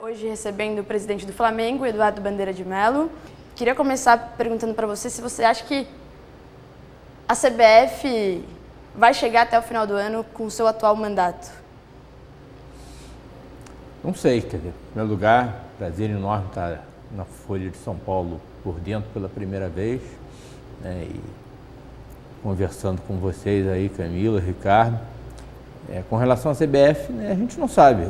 Hoje recebendo o presidente do Flamengo, Eduardo Bandeira de Mello. Queria começar perguntando para você se você acha que a CBF vai chegar até o final do ano com o seu atual mandato. Não sei, quer dizer, em primeiro lugar, prazer enorme estar na Folha de São Paulo por dentro pela primeira vez, né, e conversando com vocês aí, Camila, Ricardo. Com relação à CBF, né, a gente não sabe.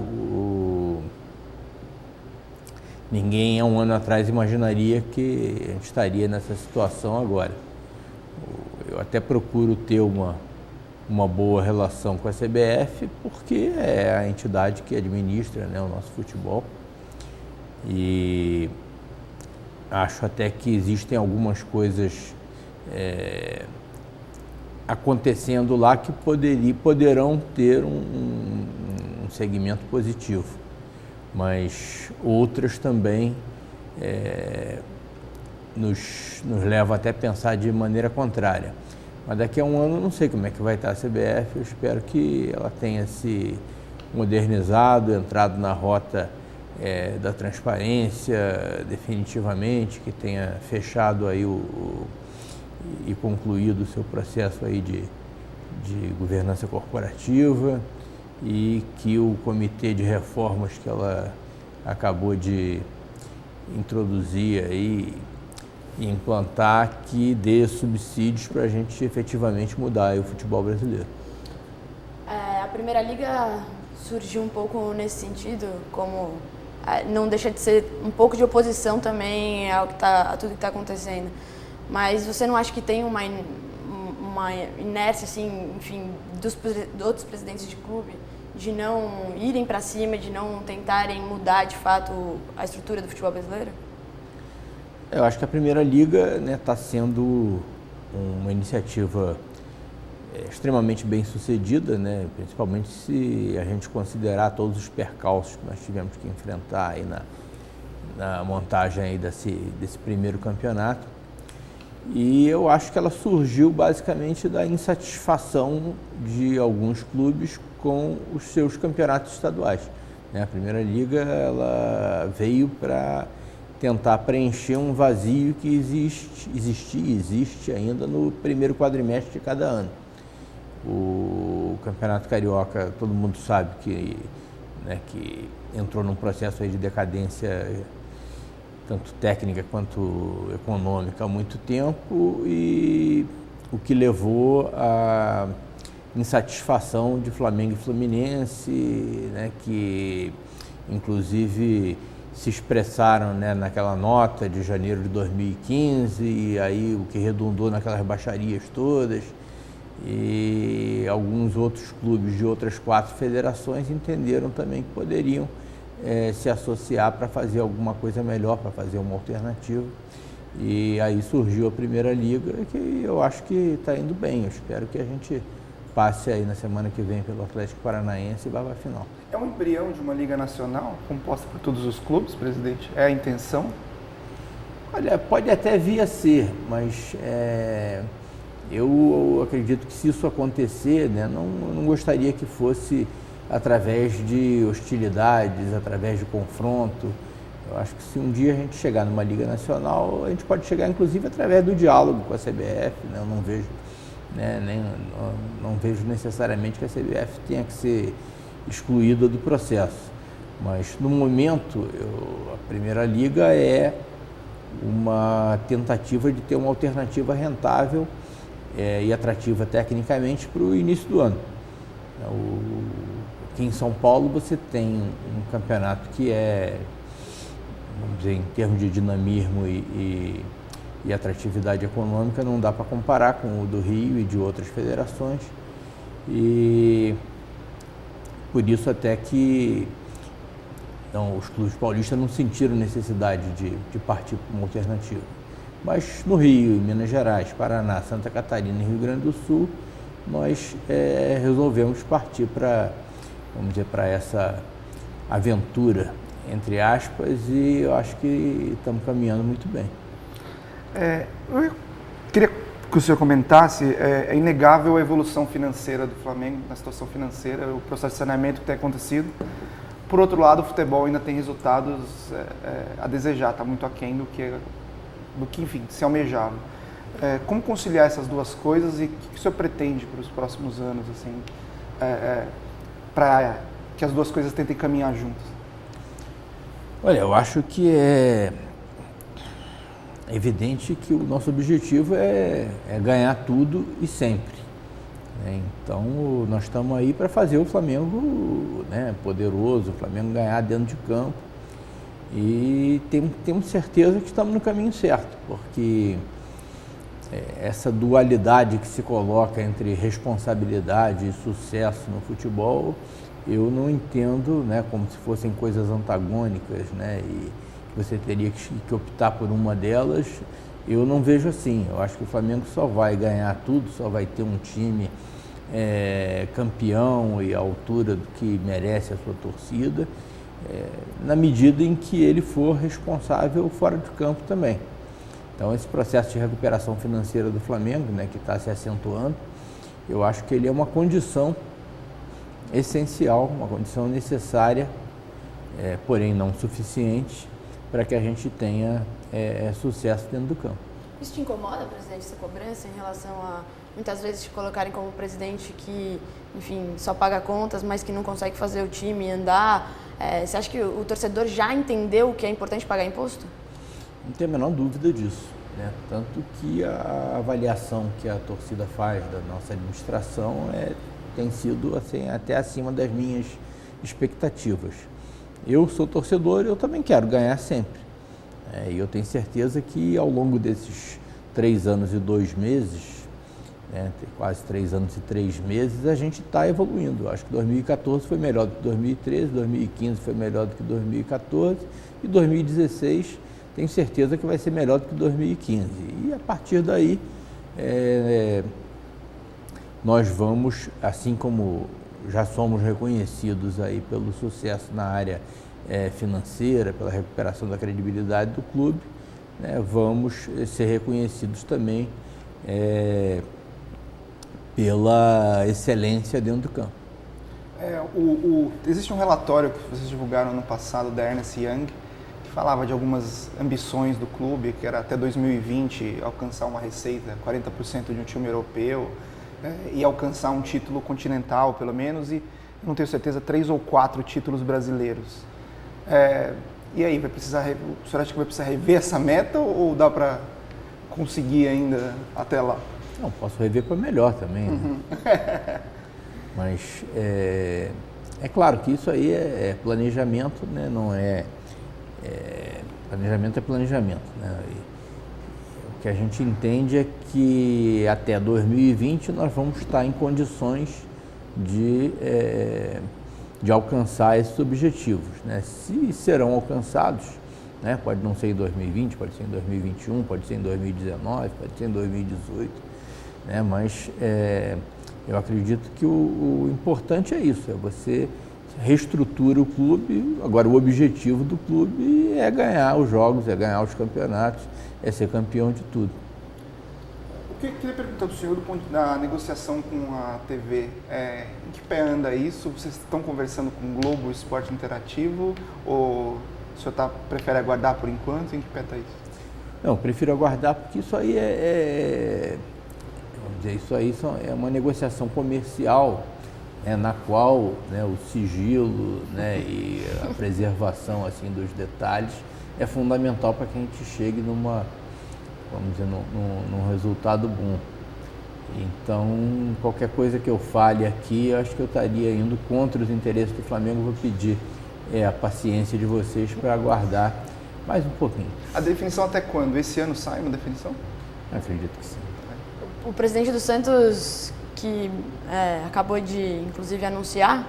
Ninguém há um ano atrás imaginaria que a gente estaria nessa situação agora. Eu até procuro ter uma boa relação com a CBF, porque é a entidade que administra, né, o nosso futebol. E acho até que existem algumas coisas acontecendo lá que poderão ter um segmento positivo, mas outras também nos levam até a pensar de maneira contrária. Mas daqui a um ano eu não sei como é que vai estar a CBF, eu espero que ela tenha se modernizado, entrado na rota da transparência definitivamente, que tenha fechado aí e concluído o seu processo aí de governança corporativa, e que o comitê de reformas que ela acabou de introduzir aí e implantar, que dê subsídios para a gente efetivamente mudar aí o futebol brasileiro. A Primeira Liga surgiu um pouco nesse sentido, como não deixa de ser um pouco de oposição também a tudo que está acontecendo. Mas você não acha que tem uma inércia, assim, enfim, dos outros presidentes de clube, de não irem para cima, de não tentarem mudar de fato a estrutura do futebol brasileiro? Eu acho que a Primeira Liga está sendo uma iniciativa extremamente bem sucedida, né? Principalmente se a gente considerar todos os percalços que nós tivemos que enfrentar aí na montagem aí desse primeiro campeonato. E eu acho que ela surgiu basicamente da insatisfação de alguns clubes com os seus campeonatos estaduais, né? A Primeira Liga ela veio para tentar preencher um vazio que existe ainda no primeiro quadrimestre de cada ano. O Campeonato Carioca, todo mundo sabe que entrou num processo aí de decadência tanto técnica quanto econômica há muito tempo, e o que levou à insatisfação de Flamengo e Fluminense, né, que inclusive se expressaram, né, naquela nota de janeiro de 2015, e aí o que redundou naquelas baixarias todas. E alguns outros clubes de outras 4 federações entenderam também que poderiam se associar para fazer alguma coisa melhor, para fazer uma alternativa. E aí surgiu a Primeira Liga, que eu acho que está indo bem. Eu espero que a gente passe aí na semana que vem pelo Atlético Paranaense e vá para a final. É um embrião de uma Liga Nacional composta por todos os clubes, presidente? É a intenção? Olha, pode até vir a ser, mas eu acredito que se isso acontecer, né, não gostaria que fosse através de hostilidades, através de confronto. Eu acho que se um dia a gente chegar numa Liga Nacional, a gente pode chegar inclusive através do diálogo com a CBF, né? Eu não vejo, né, não vejo necessariamente que a CBF tenha que ser excluída do processo. Mas no momento, a Primeira Liga é uma tentativa de ter uma alternativa rentável e atrativa tecnicamente para o início do ano. Aqui em São Paulo você tem um campeonato que vamos dizer, em termos de dinamismo e atratividade econômica, não dá para comparar com o do Rio e de outras federações. E por isso até que os clubes paulistas não sentiram necessidade de partir para uma alternativa. Mas no Rio, em Minas Gerais, Paraná, Santa Catarina e Rio Grande do Sul, nós resolvemos partir para, vamos dizer, para essa aventura, entre aspas, e eu acho que estamos caminhando muito bem. Eu queria que o senhor comentasse, é inegável a evolução financeira do Flamengo, na situação financeira, o processo de saneamento que tem acontecido. por outro lado, o futebol ainda tem resultados a desejar, está muito aquém do que, enfim, se almejava. Como conciliar essas duas coisas e o que o senhor pretende para os próximos anos, assim, para que as duas coisas tentem caminhar juntas? Olha, eu acho que é evidente que o nosso objetivo é ganhar tudo e sempre. Né? Então, nós estamos aí para fazer o Flamengo, né, poderoso, o Flamengo ganhar dentro de campo. E temos certeza que estamos no caminho certo, porque essa dualidade que se coloca entre responsabilidade e sucesso no futebol, eu não entendo, né, como se fossem coisas antagônicas, né, e você teria que optar por uma delas. Eu não vejo assim. Eu acho que o Flamengo só vai ganhar tudo, só vai ter um time campeão e à altura do que merece a sua torcida, na medida em que ele for responsável fora de campo também. Então, esse processo de recuperação financeira do Flamengo, né, que está se acentuando, eu acho que ele é uma condição essencial, uma condição necessária, porém não suficiente, para que a gente tenha sucesso dentro do campo. Isso te incomoda, presidente, essa cobrança em relação a muitas vezes te colocarem como presidente que, enfim, só paga contas, mas que não consegue fazer o time andar? Você acha que o torcedor já entendeu que é importante pagar imposto? Não tem a menor dúvida disso, né? Tanto que a avaliação que a torcida faz da nossa administração tem sido assim, até acima das minhas expectativas. Eu sou torcedor e eu também quero ganhar sempre. E eu tenho certeza que ao longo desses 3 anos e 2 meses, né, quase 3 anos e 3 meses, a gente está evoluindo. Acho que 2014 foi melhor do que 2013, 2015 foi melhor do que 2014 e 2016 tenho certeza que vai ser melhor do que 2015. E a partir daí, nós vamos, assim como já somos reconhecidos aí pelo sucesso na área financeira, pela recuperação da credibilidade do clube, né, vamos ser reconhecidos também pela excelência dentro do campo. Existe um relatório que vocês divulgaram no passado da Ernst Young, que falava de algumas ambições do clube, que era até 2020 alcançar uma receita 40% de um time europeu, e alcançar um título continental, pelo menos, e não tenho certeza, 3 ou 4 títulos brasileiros. E aí, o senhor acha que vai precisar rever essa meta ou dá para conseguir ainda até lá? Não, posso rever para melhor também, uhum. Né? Mas é claro que isso aí é planejamento, né? Não planejamento é planejamento, né? O que a gente entende é que até 2020 nós vamos estar em condições de alcançar esses objetivos, né? Se serão alcançados, né? Pode não ser em 2020, pode ser em 2021, pode ser em 2019, pode ser em 2018, né? Mas eu acredito que o importante é isso, você reestrutura o clube. Agora, o objetivo do clube é ganhar os jogos, é ganhar os campeonatos, é ser campeão de tudo. O que eu queria perguntar do senhor do ponto da negociação com a TV, em que pé anda isso? Vocês estão conversando com o Globo Esporte Interativo ou o senhor prefere aguardar por enquanto? Em que pé está isso? Não, eu prefiro aguardar porque isso aí isso aí é uma negociação comercial, na qual, né, o sigilo, né, e a preservação assim, dos detalhes é fundamental para que a gente chegue num resultado bom. Então, qualquer coisa que eu fale aqui, eu acho que eu estaria indo contra os interesses do Flamengo. Vou pedir a paciência de vocês para aguardar mais um pouquinho. A definição até quando? Esse ano sai uma definição? Eu acredito que sim. O presidente do Santos, que acabou de, inclusive, anunciar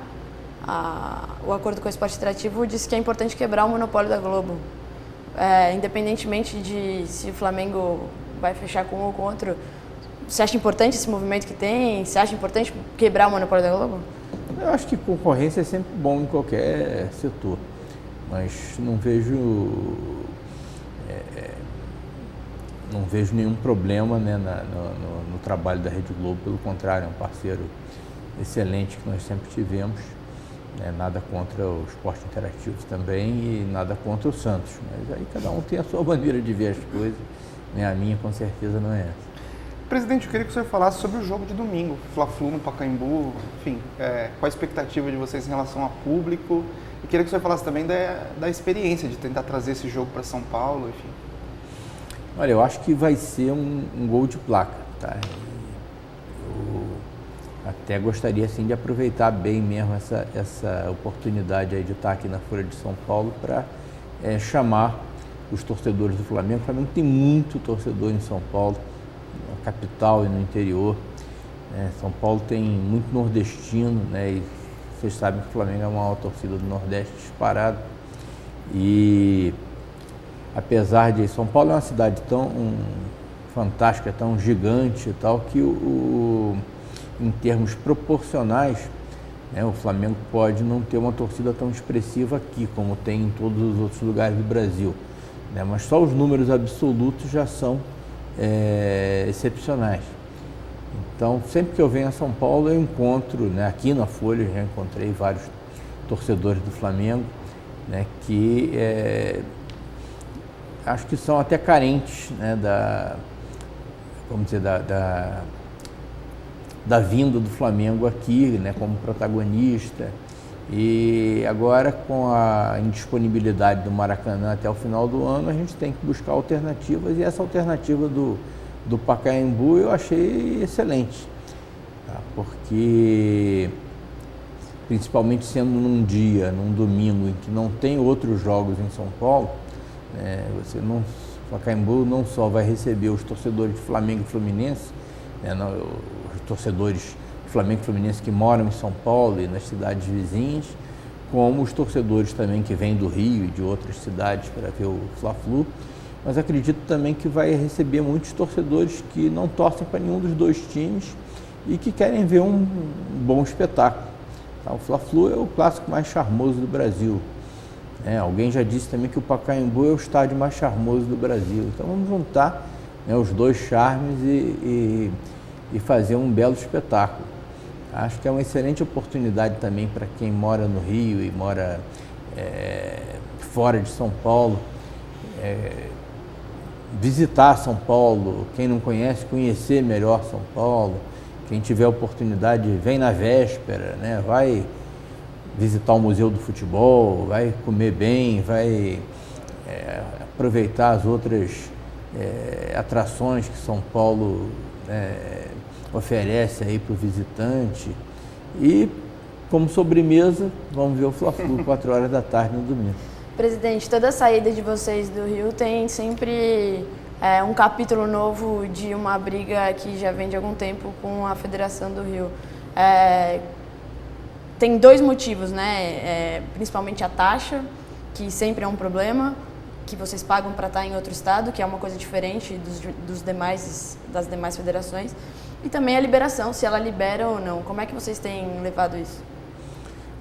o acordo com o Esporte Interativo, disse que é importante quebrar o monopólio da Globo. Independentemente de se o Flamengo vai fechar com um ou com outro, você acha importante esse movimento que tem? Você acha importante quebrar o monopólio da Globo? Eu acho que concorrência é sempre bom em qualquer setor, mas não vejo nenhum problema, né, no trabalho da Rede Globo. Pelo contrário, é um parceiro excelente que nós sempre tivemos né? Nada contra o esporte interativo também e nada contra o Santos, mas aí cada um tem a sua maneira de ver as coisas, né? A minha com certeza não é essa. Presidente, eu queria que o senhor falasse sobre o jogo de domingo, Fla-Flu no Pacaembu, enfim, qual a expectativa de vocês em relação ao público? E queria que o senhor falasse também da experiência de tentar trazer esse jogo para São Paulo, enfim. Olha, eu acho que vai ser um gol de placa, tá? Eu até gostaria assim de aproveitar bem mesmo essa oportunidade aí de estar aqui na Folha de São Paulo para chamar os torcedores do Flamengo. O Flamengo tem muito torcedor em São Paulo, na capital e no interior. São Paulo tem muito nordestino, né? E vocês sabem que o Flamengo é a maior torcida do Nordeste disparado. E apesar de São Paulo é uma cidade tão fantástica, tão gigante e tal, que em termos proporcionais, né, o Flamengo pode não ter uma torcida tão expressiva aqui, como tem em todos os outros lugares do Brasil, né, mas só os números absolutos já são excepcionais. Então, sempre que eu venho a São Paulo, eu encontro, né, aqui na Folha, já encontrei vários torcedores do Flamengo, né, que acho que são até carentes, né, da vinda do Flamengo aqui, né, como protagonista. E agora, com a indisponibilidade do Maracanã até o final do ano, a gente tem que buscar alternativas, e essa alternativa do Pacaembu eu achei excelente, tá? Porque, principalmente sendo num domingo, em que não tem outros jogos em São Paulo, o Pacaembu não só vai receber os torcedores de Flamengo e Fluminense, né, os torcedores de Flamengo e Fluminense que moram em São Paulo e nas cidades vizinhas, como os torcedores também que vêm do Rio e de outras cidades para ver o Fla-Flu, mas acredito também que vai receber muitos torcedores que não torcem para nenhum dos dois times e que querem ver um bom espetáculo. Tá? O Fla-Flu é o clássico mais charmoso do Brasil. Alguém já disse também que o Pacaembu é o estádio mais charmoso do Brasil. Então vamos juntar, né, os dois charmes e fazer um belo espetáculo. Acho que é uma excelente oportunidade também para quem mora no Rio e mora fora de São Paulo, visitar São Paulo. Quem não conhece, conhecer melhor São Paulo. Quem tiver oportunidade, vem na véspera, né, vai visitar o Museu do Futebol, vai comer bem, vai aproveitar as outras atrações que São Paulo oferece aí para o visitante. E, como sobremesa, vamos ver o Fla-Flu 4 horas da tarde no domingo. Presidente, toda a saída de vocês do Rio tem sempre um capítulo novo de uma briga que já vem de algum tempo com a Federação do Rio. Tem dois motivos, né? Principalmente a taxa, que sempre é um problema, que vocês pagam para estar em outro estado, que é uma coisa diferente das demais federações, e também a liberação, se ela libera ou não. Como é que vocês têm levado isso?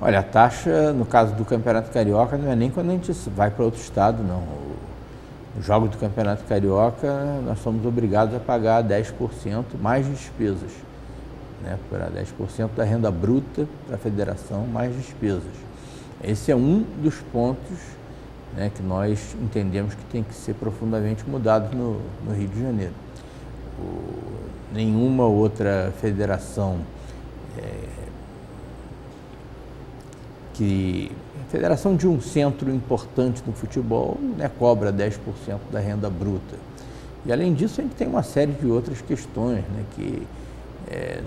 Olha, a taxa, no caso do Campeonato Carioca, não é nem quando a gente vai para outro estado, não. O jogo do Campeonato Carioca, nós somos obrigados a pagar 10% mais despesas, né, para 10% da renda bruta para a federação, mais despesas. Esse é um dos pontos, né, que nós entendemos que tem que ser profundamente mudado no Rio de Janeiro. Nenhuma outra federação federação de um centro importante do futebol, né, cobra 10% da renda bruta. E além disso, a gente tem uma série de outras questões, né, que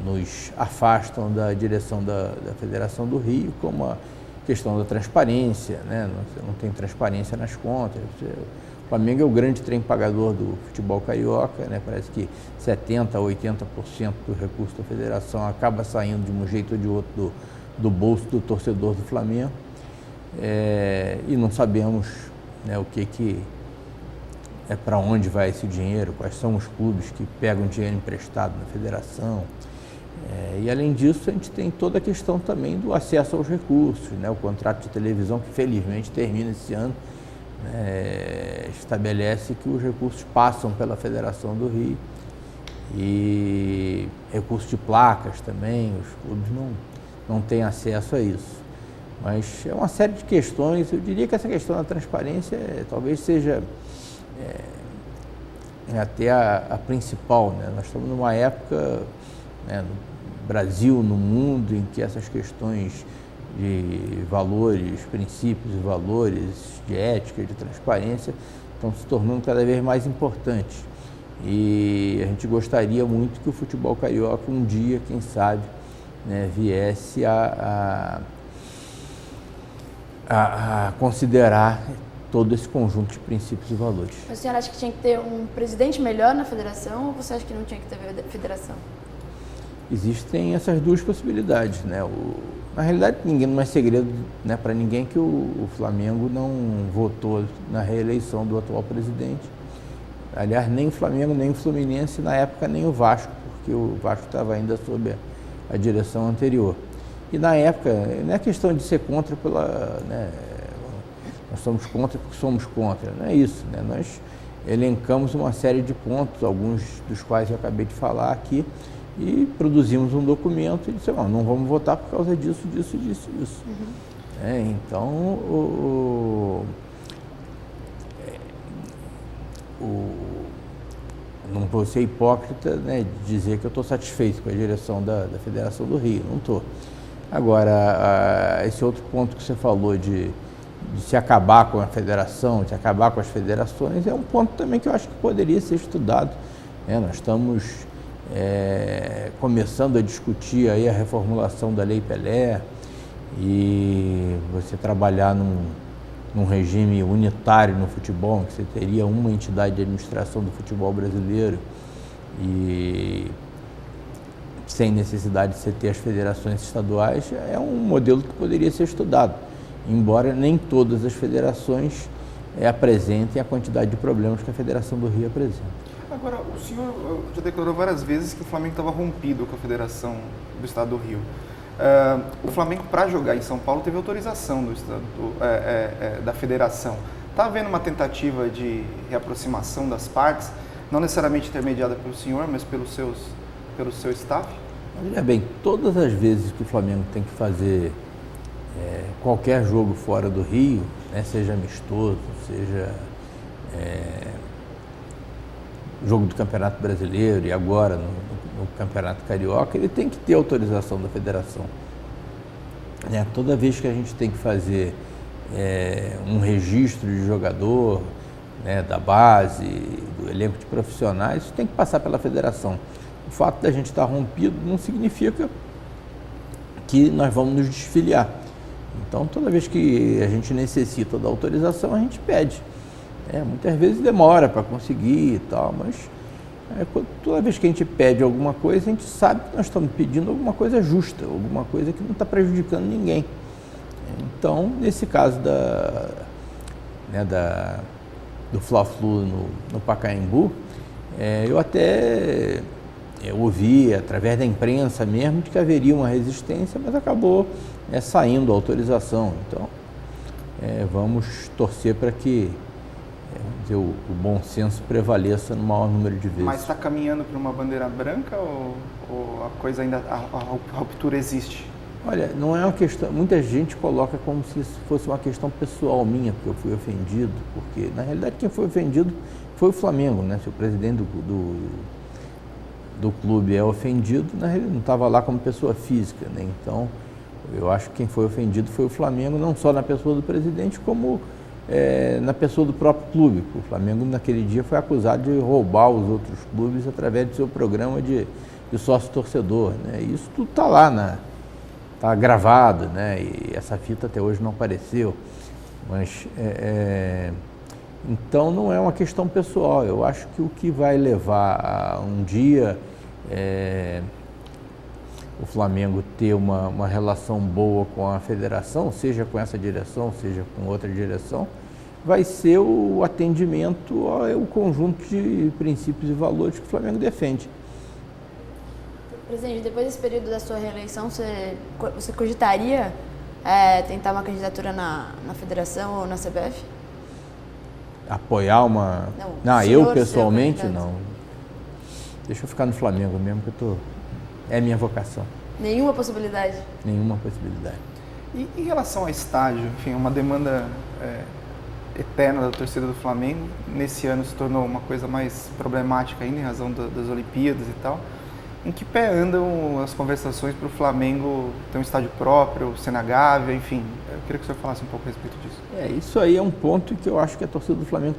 nos afastam da direção da Federação do Rio, como a questão da transparência, né? Não tem transparência nas contas. O Flamengo é o grande trem pagador do futebol carioca, né? Parece que 70% a 80% do recurso da federação acaba saindo de um jeito ou de outro do bolso do torcedor do Flamengo, e não sabemos, né, para onde vai esse dinheiro, quais são os clubes que pegam dinheiro emprestado na federação. E além disso, a gente tem toda a questão também do acesso aos recursos, né? O contrato de televisão, que felizmente termina esse ano, estabelece que os recursos passam pela Federação do Rio, e recursos de placas também, os clubes não têm acesso a isso. Mas é uma série de questões. Eu diria que essa questão da transparência talvez seja até a principal, né? Nós estamos numa época, né, no Brasil, no mundo, em que essas questões de valores, princípios e valores, de ética, de transparência, estão se tornando cada vez mais importantes. E a gente gostaria muito que o futebol carioca um dia, quem sabe, né, viesse a considerar todo esse conjunto de princípios e valores. A senhora acha que tinha que ter um presidente melhor na federação ou você acha que não tinha que ter federação? Existem essas duas possibilidades, né? Na realidade, não é segredo, né, para ninguém que o Flamengo não votou na reeleição do atual presidente. Aliás, nem o Flamengo, nem o Fluminense, na época nem o Vasco, porque o Vasco estava ainda sob a direção anterior. E na época, não é questão de ser contra né, nós somos contra porque somos contra, não é isso, né? Nós elencamos uma série de pontos, alguns dos quais eu acabei de falar aqui, e produzimos um documento e dissemos, não vamos votar por causa disso, disso, disso, disso. Uhum. Então, não vou ser hipócrita, né, de dizer que eu estou satisfeito com a direção da Federação do Rio, não estou. Agora, esse outro ponto que você falou de se acabar com a federação, de se acabar com as federações, é um ponto também que eu acho que poderia ser estudado, né? Nós estamos começando a discutir aí a reformulação da Lei Pelé e você trabalhar num regime unitário no futebol, que você teria uma entidade de administração do futebol brasileiro e sem necessidade de você ter as federações estaduais, é um modelo que poderia ser estudado, embora nem todas as federações apresentem a quantidade de problemas que a Federação do Rio apresenta. Agora, o senhor já declarou várias vezes que o Flamengo estava rompido com a Federação do Estado do Rio. O Flamengo, para jogar em São Paulo, teve autorização da Federação. Está havendo uma tentativa de reaproximação das partes, não necessariamente intermediada pelo senhor, mas pelo seu staff? Olha bem, todas as vezes que o Flamengo tem que fazer qualquer jogo fora do Rio, né, seja amistoso, seja jogo do Campeonato Brasileiro e agora no Campeonato Carioca, ele tem que ter autorização da federação. Toda vez que a gente tem que fazer um registro de jogador, né, da base, do elenco de profissionais, isso tem que passar pela federação. O fato da gente estar rompido não significa que nós vamos nos desfiliar. Então, toda vez que a gente necessita da autorização, a gente pede. Muitas vezes demora para conseguir e tal, mas toda vez que a gente pede alguma coisa, a gente sabe que nós estamos pedindo alguma coisa justa, alguma coisa que não está prejudicando ninguém. Então, nesse caso do Fla-Flu no Pacaembu, eu até ouvi, através da imprensa mesmo, de que haveria uma resistência, mas acabou saindo a autorização. Então, vamos torcer para que o bom senso prevaleça no maior número de vezes. Mas está caminhando para uma bandeira branca ou a coisa ainda, a ruptura existe? Olha, não é uma questão, muita gente coloca como se isso fosse uma questão pessoal minha, porque eu fui ofendido, porque na realidade quem foi ofendido foi o Flamengo, né? Se o presidente do clube é ofendido, na realidade não estava lá como pessoa física, né? Então, eu acho que quem foi ofendido foi o Flamengo, não só na pessoa do presidente, como na pessoa do próprio clube. O Flamengo naquele dia foi acusado de roubar os outros clubes através do seu programa de sócio-torcedor, né? E isso tudo está lá, está gravado, né? E essa fita até hoje não apareceu. Mas, então não é uma questão pessoal. Eu acho que o que vai levar a um dia o Flamengo ter uma relação boa com a federação, seja com essa direção, seja com outra direção, vai ser o atendimento ao conjunto de princípios e valores que o Flamengo defende. Presidente, depois desse período da sua reeleição, você cogitaria tentar uma candidatura na federação ou na CBF? Apoiar uma... Não, eu pessoalmente não. Deixa eu ficar no Flamengo mesmo, que é a minha vocação. Nenhuma possibilidade? Nenhuma possibilidade. E em relação ao estádio, enfim, uma demanda eterna da torcida do Flamengo, nesse ano se tornou uma coisa mais problemática ainda em razão das Olimpíadas e tal. Em que pé andam as conversações para o Flamengo ter um estádio próprio, ser na Gávea, enfim? Eu queria que o senhor falasse um pouco a respeito disso. Isso aí é um ponto que eu acho que a torcida do Flamengo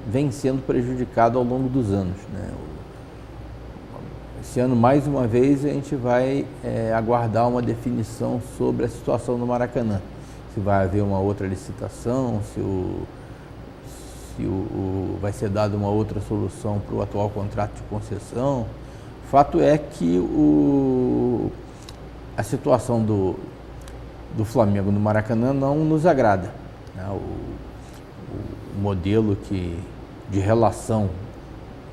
vem sendo prejudicada ao longo dos anos, né? Esse ano, mais uma vez, a gente vai aguardar uma definição sobre a situação no Maracanã. Se vai haver uma outra licitação, vai ser dada uma outra solução para o atual contrato de concessão. O fato é que a situação do Flamengo no Maracanã não nos agrada, né? O modelo de relação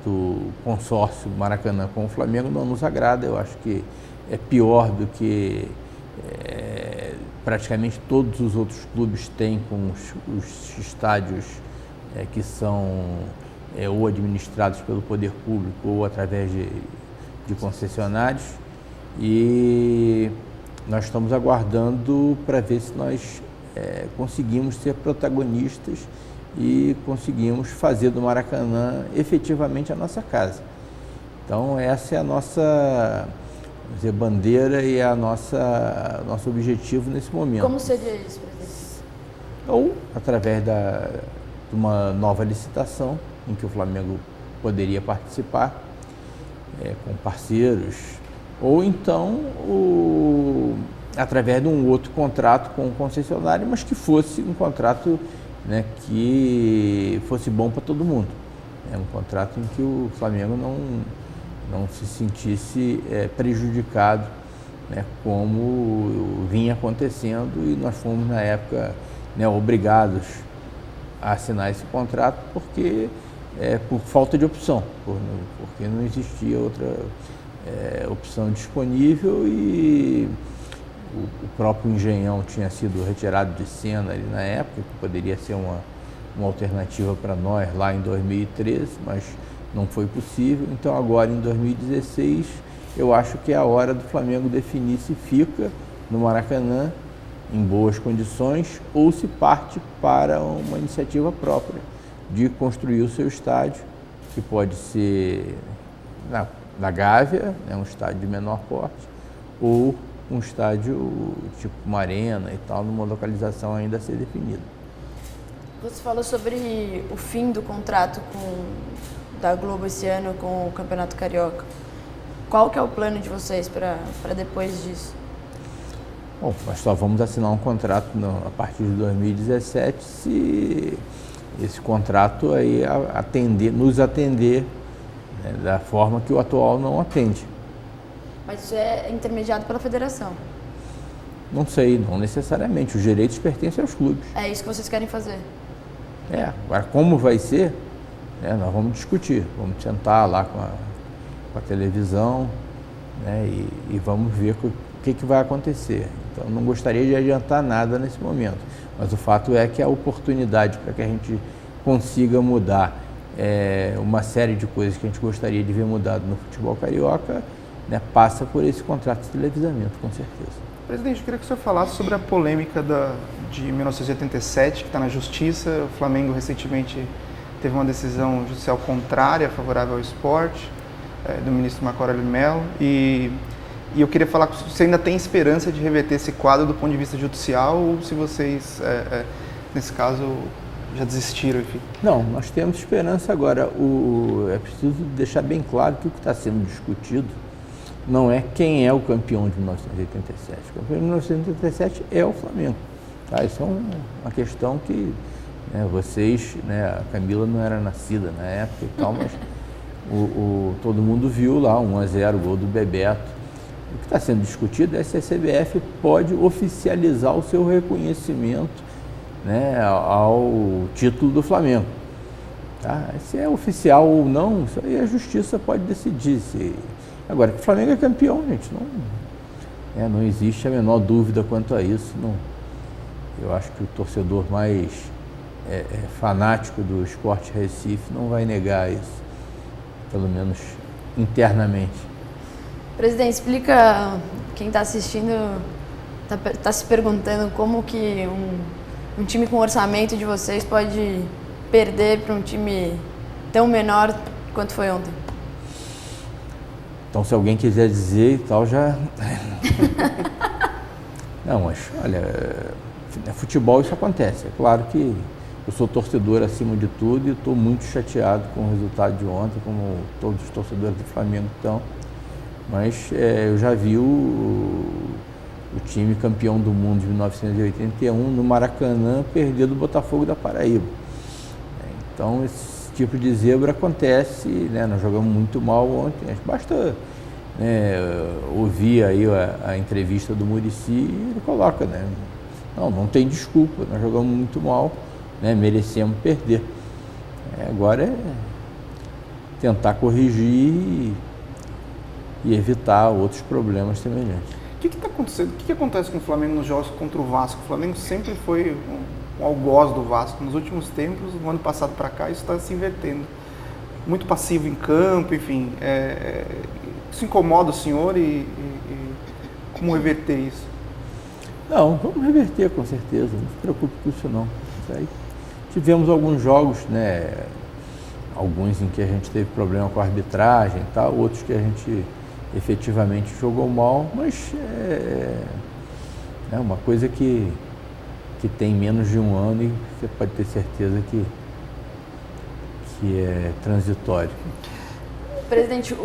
do consórcio Maracanã com o Flamengo não nos agrada. Eu acho que é pior do que praticamente todos os outros clubes têm com os estádios que são ou administrados pelo poder público ou através de concessionários, e nós estamos aguardando para ver se nós conseguimos ser protagonistas e conseguimos fazer do Maracanã efetivamente a nossa casa. Então essa é a nossa bandeira e nosso objetivo nesse momento. Como seria isso, presidente? Ou através de uma nova licitação em que o Flamengo poderia participar com parceiros, ou então através de um outro contrato com o concessionário, mas que fosse um contrato, né, que fosse bom para todo mundo. É um contrato em que o Flamengo não se sentisse prejudicado, né, como vinha acontecendo, e nós fomos na época, né, obrigados a assinar esse contrato por falta de opção, porque não existia outra opção disponível, e o próprio Engenhão tinha sido retirado de cena ali na época, que poderia ser uma alternativa para nós lá em 2013, mas não foi possível. Então agora em 2016 eu acho que é a hora do Flamengo definir se fica no Maracanã em boas condições ou se parte para uma iniciativa própria de construir o seu estádio, que pode ser na Gávea, né, um estádio de menor porte, ou um estádio tipo uma arena e tal, numa localização ainda a ser definida. Você falou sobre o fim do contrato da Globo esse ano com o Campeonato Carioca. Qual que é o plano de vocês para depois disso? Bom, nós só vamos assinar um contrato a partir de 2017 se esse contrato aí nos atender, né, da forma que o atual não atende. Mas isso é intermediado pela federação? Não sei, não necessariamente. Os direitos pertencem aos clubes. É isso que vocês querem fazer? Agora como vai ser, né, nós vamos discutir. Vamos sentar lá com a televisão, né, e vamos ver o que vai acontecer. Então, não gostaria de adiantar nada nesse momento, mas o fato é que a oportunidade para que a gente consiga mudar uma série de coisas que a gente gostaria de ver mudado no futebol carioca, né, passa por esse contrato de televisamento, com certeza. Presidente, eu queria que o senhor falasse sobre a polêmica de 1987, que está na Justiça. O Flamengo recentemente teve uma decisão judicial contrária, favorável ao esporte, do ministro Marco Aurélio Mello, e eu queria falar se você ainda tem esperança de reverter esse quadro do ponto de vista judicial, ou se vocês, nesse caso, já desistiram, enfim. Não, nós temos esperança. Agora. É preciso deixar bem claro que o que está sendo discutido não é quem é o campeão de 1987. O campeão de 1987 é o Flamengo. Tá? Isso é uma questão que, né, vocês, né, a Camila não era nascida na época e tal, mas todo mundo viu lá 1-0, o gol do Bebeto. O que está sendo discutido é se a CBF pode oficializar o seu reconhecimento, né, ao título do Flamengo. Tá? Se é oficial ou não, isso aí a Justiça pode decidir. Agora, que o Flamengo é campeão, gente, não existe a menor dúvida quanto a isso. Eu acho que o torcedor mais fanático do Sport Recife não vai negar isso, pelo menos internamente. Presidente, explica quem está assistindo tá se perguntando como que um time com orçamento de vocês pode perder para um time tão menor quanto foi ontem. Então, se alguém quiser dizer e tal, já... Não, mas, olha, futebol isso acontece. É claro que eu sou torcedor acima de tudo e estou muito chateado com o resultado de ontem, como todos os torcedores do Flamengo estão. Mas eu já vi o time campeão do mundo de 1981 no Maracanã perder do Botafogo da Paraíba. Então, esse tipo de zebra acontece, né? Nós jogamos muito mal ontem. Basta ouvir aí a entrevista do Muricy e ele coloca, né? Não tem desculpa, nós jogamos muito mal, né? Merecemos perder. Agora é tentar corrigir e evitar outros problemas semelhantes. O que está acontecendo? O que acontece com o Flamengo nos jogos contra o Vasco? O Flamengo sempre foi um algoz do Vasco. Nos últimos tempos, no ano passado para cá, isso está se invertendo. Muito passivo em campo, enfim. Isso incomoda o senhor e como reverter isso? Não, vamos reverter com certeza, não se preocupe com isso não. Isso aí. Tivemos alguns jogos, né? Alguns em que a gente teve problema com a arbitragem e tal, outros que a gente efetivamente jogou mal, mas é uma coisa que tem menos de um ano e você pode ter certeza que é transitório. Presidente,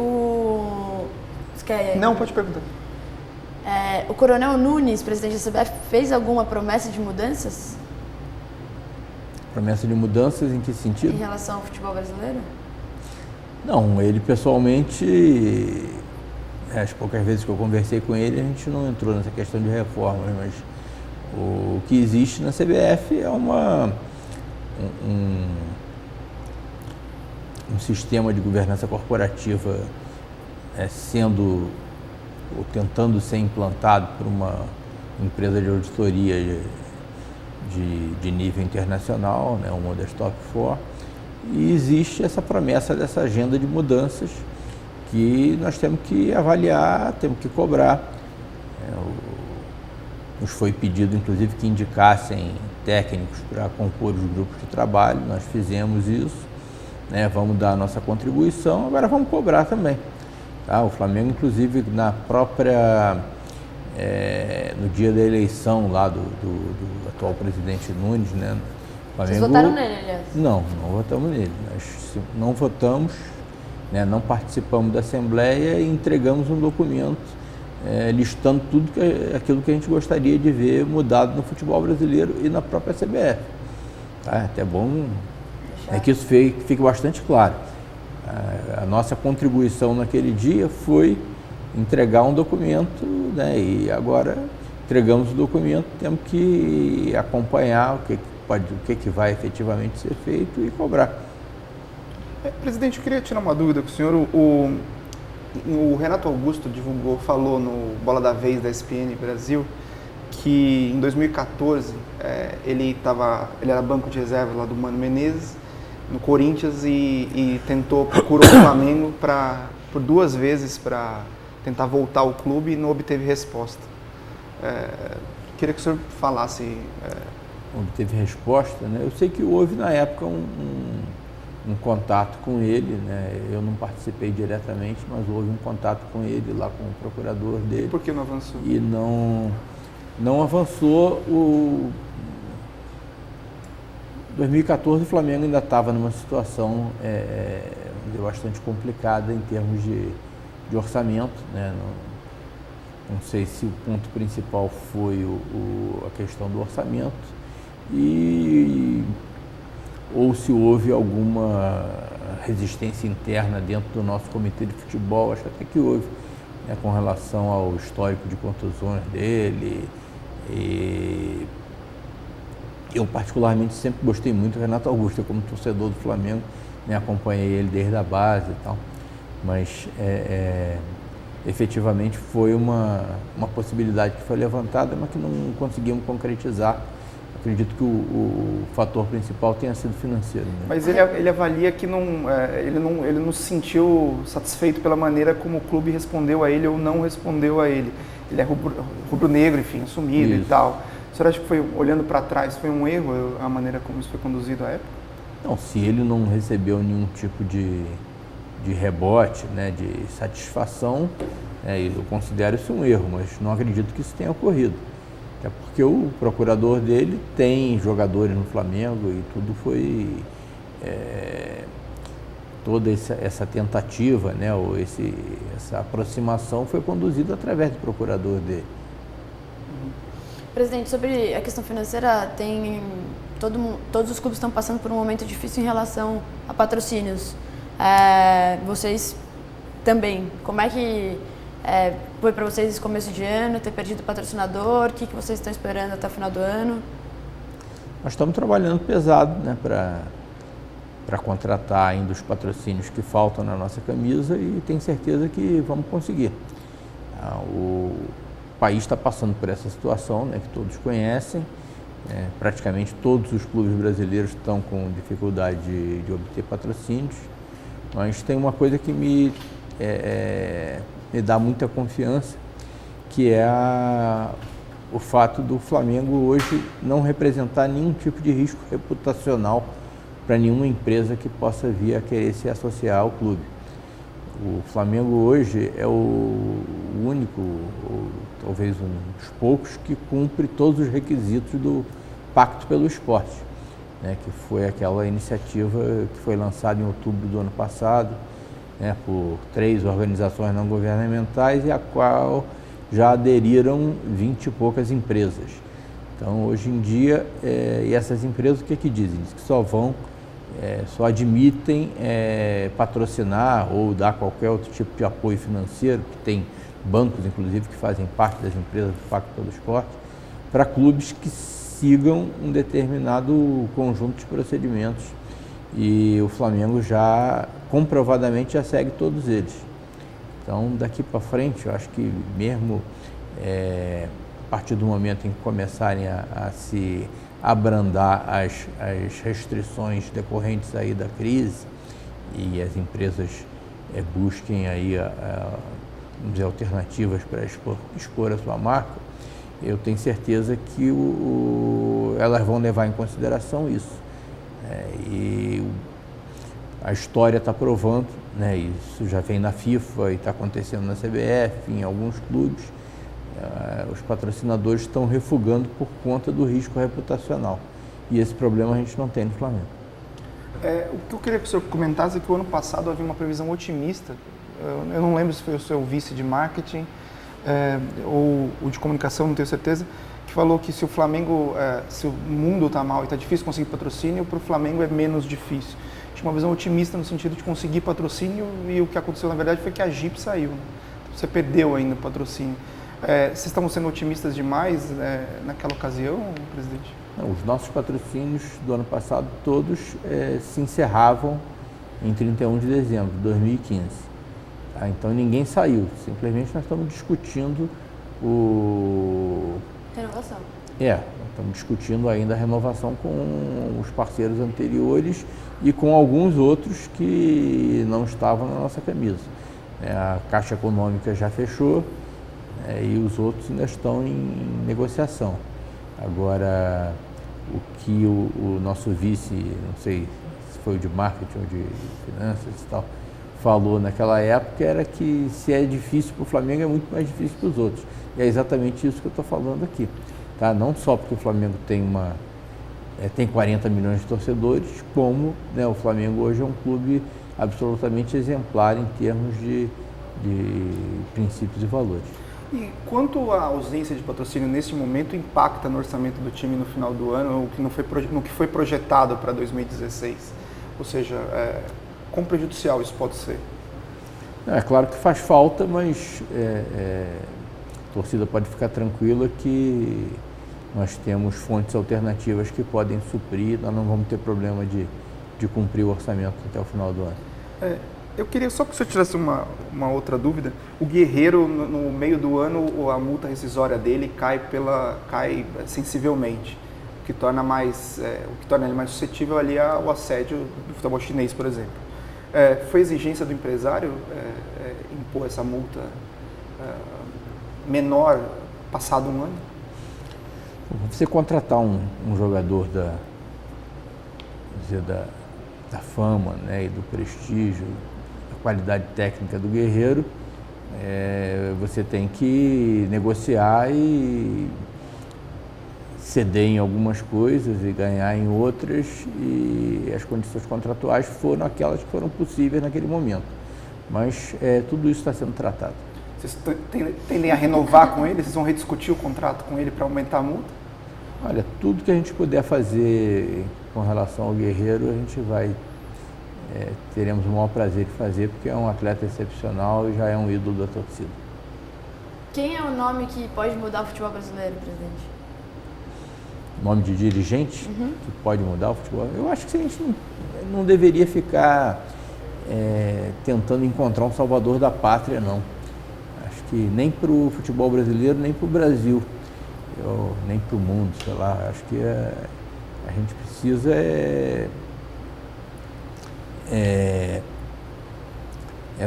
Não, pode perguntar. O Coronel Nunes, presidente da CBF, fez alguma promessa de mudanças? Promessa de mudanças em que sentido? Em relação ao futebol brasileiro? Não, ele pessoalmente, as poucas vezes que eu conversei com ele, a gente não entrou nessa questão de reformas, mas o que existe na CBF é um sistema de governança corporativa sendo ou tentando ser implantado por uma empresa de auditoria de nível internacional, né, uma das top 4, e existe essa promessa dessa agenda de mudanças que nós temos que avaliar, temos que cobrar. Nos foi pedido, inclusive, que indicassem técnicos para compor os grupos de trabalho, nós fizemos isso, né, vamos dar a nossa contribuição, agora vamos cobrar também. Tá? O Flamengo, inclusive, na própria... no dia da eleição lá do atual presidente Nunes, né? Vocês votaram nele, aliás? Não votamos nele. Nós não votamos, né? Não participamos da Assembleia e entregamos um documento listando tudo aquilo que a gente gostaria de ver mudado no futebol brasileiro e na própria CBF. Tá? É até bom que isso fique bastante claro. A nossa contribuição naquele dia foi entregar um documento, né, e agora entregamos o documento, temos que acompanhar o que vai efetivamente ser feito e cobrar. Presidente, eu queria tirar uma dúvida com o senhor. O Renato Augusto falou no Bola da Vez da ESPN Brasil que em 2014 ele era banco de reserva lá do Mano Menezes no Corinthians e procurou o Flamengo por 2 vezes para tentar voltar ao clube e não obteve resposta. Queria que o senhor falasse... Obteve resposta, né? Eu sei que houve na época um contato com ele, né? Eu não participei diretamente, mas houve um contato com ele lá com o procurador dele. E por que não avançou? E não avançou. 2014 o Flamengo ainda estava numa situação bastante complicada em termos de orçamento, né? Não sei se o ponto principal foi a questão do orçamento ou se houve alguma resistência interna dentro do nosso comitê de futebol, acho até que houve, né, com relação ao histórico de contusões dele. E eu particularmente sempre gostei muito do Renato Augusto, como torcedor do Flamengo, né, acompanhei ele desde a base e tal, mas efetivamente foi uma possibilidade que foi levantada, mas que não conseguimos concretizar. Acredito que o fator principal tenha sido financeiro, né? Mas ele avalia que ele não se sentiu satisfeito pela maneira como o clube respondeu a ele ou não respondeu a ele. ele é rubro-negro, enfim, assumido e tal. O senhor acha que foi, olhando para trás, foi um erro a maneira como isso foi conduzido à época? Não, se ele não recebeu nenhum tipo de rebote, né, de satisfação, eu considero isso um erro, mas não acredito que isso tenha ocorrido. Até porque o procurador dele tem jogadores no Flamengo e tudo foi... toda essa tentativa, né, ou essa aproximação foi conduzida através do procurador dele. Presidente, sobre a questão financeira, todos os clubes estão passando por um momento difícil em relação a patrocínios. Vocês também, como é que foi para vocês esse começo de ano, ter perdido o patrocinador? O que vocês estão esperando até o final do ano? Nós estamos trabalhando pesado, né, para contratar ainda os patrocínios que faltam na nossa camisa e tenho certeza que vamos conseguir. O país está passando por essa situação, né, que todos conhecem. Praticamente todos os clubes brasileiros estão com dificuldade de obter patrocínios. Mas tem uma coisa que me dá muita confiança, que é o fato do Flamengo hoje não representar nenhum tipo de risco reputacional para nenhuma empresa que possa vir a querer se associar ao clube. O Flamengo hoje é o único, ou talvez um dos poucos, que cumpre todos os requisitos do Pacto pelo Esporte, né, que foi aquela iniciativa que foi lançada em outubro do ano passado, né, por 3 organizações não governamentais e a qual já aderiram 20 e poucas empresas. Então, hoje em dia, e essas empresas o que dizem? Diz que só admitem patrocinar ou dar qualquer outro tipo de apoio financeiro, que tem bancos, inclusive, que fazem parte das empresas do Pacto pelo Esporte, para clubes que sigam um determinado conjunto de procedimentos. E o Flamengo já, comprovadamente, já segue todos eles. Então, daqui para frente, eu acho que mesmo a partir do momento em que começarem a se abrandar as restrições decorrentes aí da crise e as empresas busquem aí vamos dizer, alternativas para expor a sua marca, eu tenho certeza que elas vão levar em consideração isso. E a história está provando, né, isso já vem na FIFA e está acontecendo na CBF, em alguns clubes. Os patrocinadores estão refugando por conta do risco reputacional. E esse problema a gente não tem no Flamengo. O que eu queria que o senhor comentasse é que o ano passado havia uma previsão otimista. Eu não lembro se foi o seu vice de marketing ou o de comunicação, não tenho certeza, que falou que se o Flamengo, se o mundo está mal e está difícil conseguir patrocínio, para o Flamengo é menos difícil. Tinha uma visão otimista no sentido de conseguir patrocínio e o que aconteceu na verdade foi que a Jeep saiu. Você perdeu ainda o patrocínio. Vocês estavam sendo otimistas demais naquela ocasião, presidente? Não, os nossos patrocínios do ano passado todos se encerravam em 31 de dezembro de 2015. Então ninguém saiu, simplesmente nós estamos discutindo Renovação. Estamos discutindo ainda a renovação com os parceiros anteriores e com alguns outros que não estavam na nossa camisa. A Caixa Econômica já fechou, e os outros ainda estão em negociação. Agora, o que o nosso vice, não sei se foi o de marketing ou de finanças e tal, falou naquela época era que se é difícil para o Flamengo, é muito mais difícil para os outros. E é exatamente isso que eu estou falando aqui. Tá? Não só porque o Flamengo tem 40 milhões de torcedores, como, né, o Flamengo hoje é um clube absolutamente exemplar em termos de princípios e valores. E quanto à ausência de patrocínio nesse momento impacta no orçamento do time no final do ano, no que foi projetado para 2016? Ou seja, quão prejudicial isso pode ser? É claro que faz falta, mas a torcida pode ficar tranquila que nós temos fontes alternativas que podem suprir, nós não vamos ter problema de cumprir o orçamento até o final do ano. Eu queria só que o senhor tirasse uma outra dúvida. O Guerreiro, no meio do ano, a multa rescisória dele cai sensivelmente, o que torna ele mais suscetível ali ao assédio do futebol chinês, por exemplo. Foi exigência do empresário impor essa multa menor passado um ano? Você contratar um jogador da fama, né, e do prestígio, da qualidade técnica do Guerreiro, você tem que negociar e ceder em algumas coisas e ganhar em outras, e as condições contratuais foram aquelas que foram possíveis naquele momento. Mas tudo isso está sendo tratado. Vocês tendem a renovar com ele? Vocês vão rediscutir o contrato com ele para aumentar a multa? Olha, tudo que a gente puder fazer com relação ao Guerreiro, a gente teremos o maior prazer de fazer, porque é um atleta excepcional e já é um ídolo da torcida. Quem é o nome que pode mudar o futebol brasileiro, presidente? Nome de dirigente que pode mudar o futebol? Eu acho que a gente não deveria ficar tentando encontrar um salvador da pátria, não. Acho que nem para o futebol brasileiro, nem para o Brasil, nem para o mundo, sei lá. Acho que a gente precisa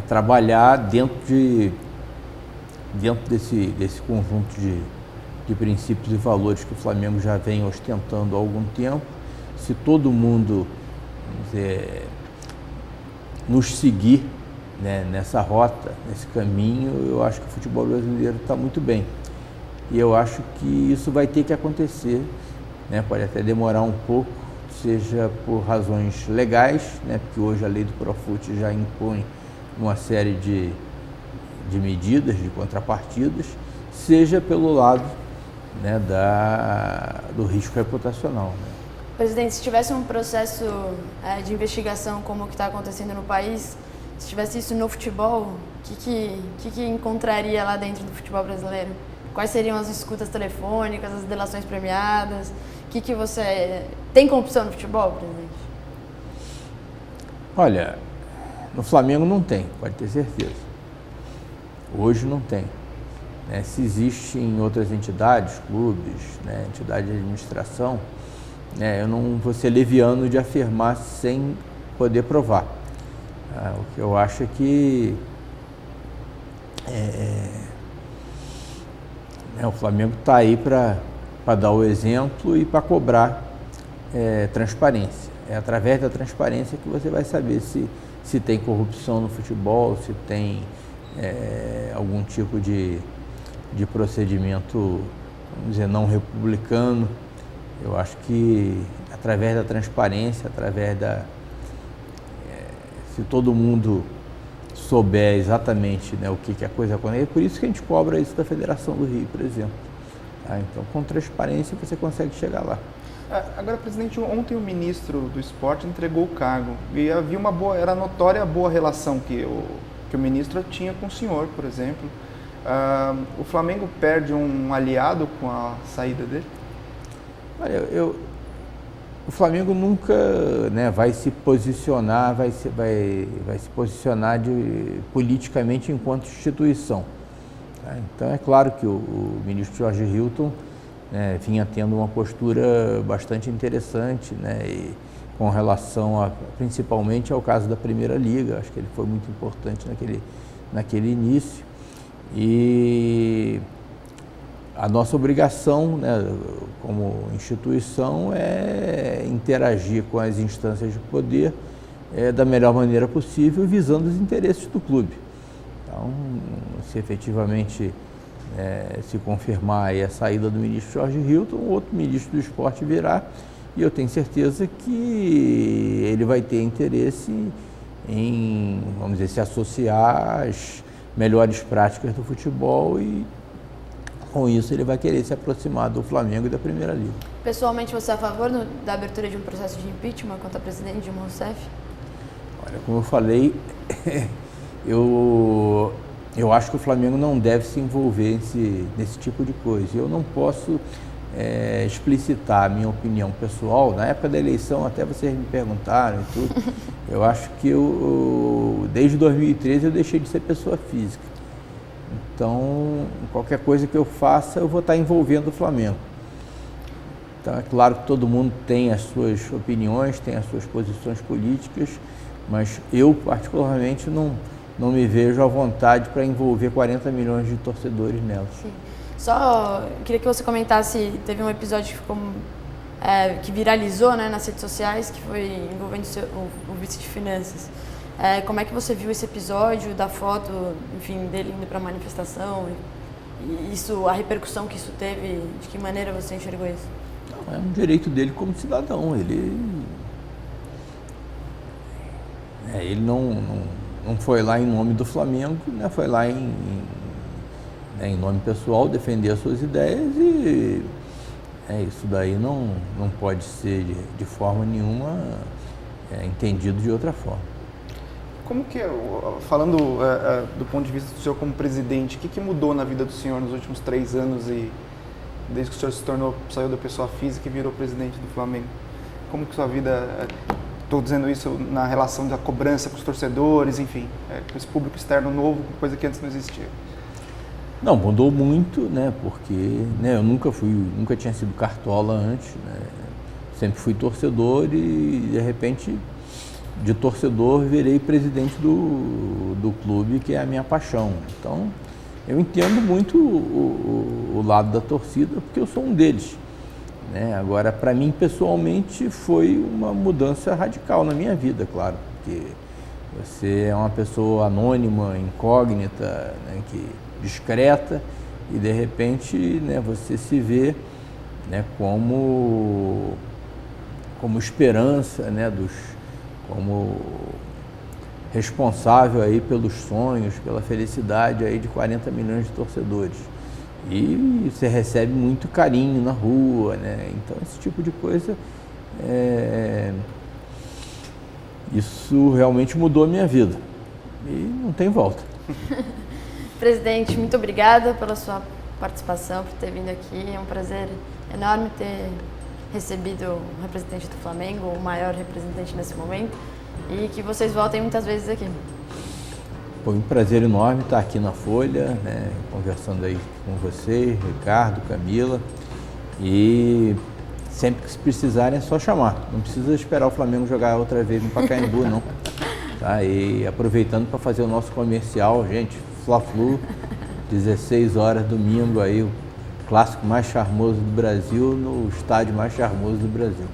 trabalhar dentro desse conjunto de princípios e valores que o Flamengo já vem ostentando há algum tempo. Se todo mundo, vamos dizer, nos seguir, né, nessa rota, nesse caminho, eu acho que o futebol brasileiro está muito bem. E eu acho que isso vai ter que acontecer, né, pode até demorar um pouco, seja por razões legais, né, porque hoje a lei do Profut já impõe uma série de medidas, de contrapartidas, seja pelo lado, né, do risco reputacional, né. Presidente, se tivesse um processo de investigação como o que está acontecendo no país, se tivesse isso no futebol, o que encontraria lá dentro do futebol brasileiro? Quais seriam as escutas telefônicas, as delações premiadas? O que você... Tem corrupção no futebol, presidente? Olha, no Flamengo não tem, pode ter certeza. Hoje não tem. Né? Se existe em outras entidades, clubes, né, entidade de administração, eu não vou ser leviano de afirmar sem poder provar. O que eu acho é que o Flamengo está aí para dar o exemplo e para cobrar transparência. É através da transparência que você vai saber se tem corrupção no futebol, se tem algum tipo de procedimento, vamos dizer, não republicano. Eu acho que através da transparência, se todo mundo souber exatamente, né, o que a coisa acontece, é por isso que a gente cobra isso da Federação do Rio, por exemplo. Tá? Então, com transparência você consegue chegar lá. Agora, presidente, ontem o ministro do Esporte entregou o cargo e havia era notória a boa relação que o ministro tinha com o senhor, por exemplo. O Flamengo perde um aliado com a saída dele? Olha, o Flamengo nunca, né, vai se posicionar, politicamente enquanto instituição. Tá? Então é claro que o ministro Jorge Hilton, né, vinha tendo uma postura bastante interessante, né, e com relação principalmente ao caso da Primeira Liga. Acho que ele foi muito importante naquele início. E a nossa obrigação, né, como instituição, é interagir com as instâncias de poder da melhor maneira possível, visando os interesses do clube. Então, se efetivamente se confirmar aí a saída do ministro Jorge Hilton, outro ministro do Esporte virá, e eu tenho certeza que ele vai ter interesse em, vamos dizer, se associar às melhores práticas do futebol, e com isso ele vai querer se aproximar do Flamengo e da Primeira Liga. Pessoalmente, você é a favor da abertura de um processo de impeachment contra a presidente Dilma Rousseff? Olha, como eu falei, eu acho que o Flamengo não deve se envolver nesse tipo de coisa. Eu não posso explicitar a minha opinião pessoal. Na época da eleição, até vocês me perguntaram e tudo. Eu acho que desde 2013 eu deixei de ser pessoa física. Então, qualquer coisa que eu faça, eu vou estar envolvendo o Flamengo. Então, é claro que todo mundo tem as suas opiniões, tem as suas posições políticas, mas eu, particularmente, não me vejo à vontade para envolver 40 milhões de torcedores nela. Sim. Só queria que você comentasse, teve um episódio que ficou que viralizou, né, nas redes sociais, que foi envolvendo o vice de finanças. Como é que você viu esse episódio da foto, enfim, dele indo para a manifestação e isso, a repercussão que isso teve, de que maneira você enxergou isso? Não, é um direito dele como cidadão. Ele não foi lá em nome do Flamengo, né, foi lá em nome pessoal defender as suas ideias e isso daí não pode ser de forma nenhuma entendido de outra forma. Como que, falando do ponto de vista do senhor como presidente, o que mudou na vida do senhor nos últimos 3 anos e desde que o senhor saiu da pessoa física e virou presidente do Flamengo? Como que sua vida, estou dizendo isso na relação da cobrança com os torcedores, enfim, com esse público externo novo, coisa que antes não existia? Não, mudou muito, né, porque eu nunca tinha sido cartola antes, né, sempre fui torcedor e de repente de torcedor virei presidente do clube, que é a minha paixão. Então eu entendo muito o lado da torcida, porque eu sou um deles, né. Agora, para mim pessoalmente foi uma mudança radical na minha vida, claro, porque você é uma pessoa anônima, incógnita, né, discreta, e de repente, né, você se vê, né, como esperança, né, como responsável aí pelos sonhos, pela felicidade aí de 40 milhões de torcedores. E você recebe muito carinho na rua, né? Então esse tipo de coisa, isso realmente mudou a minha vida e não tem volta. Presidente, muito obrigada pela sua participação, por ter vindo aqui. É um prazer enorme ter recebido o representante do Flamengo, o maior representante nesse momento, e que vocês voltem muitas vezes aqui. Foi um prazer enorme estar aqui na Folha, né, conversando aí com vocês, Ricardo, Camila, e sempre que se precisarem é só chamar. Não precisa esperar o Flamengo jogar outra vez no Pacaembu, não. Tá? E aproveitando para fazer o nosso comercial, gente, Fla-Flu, 16 horas, domingo aí, o clássico mais charmoso do Brasil, no estádio mais charmoso do Brasil.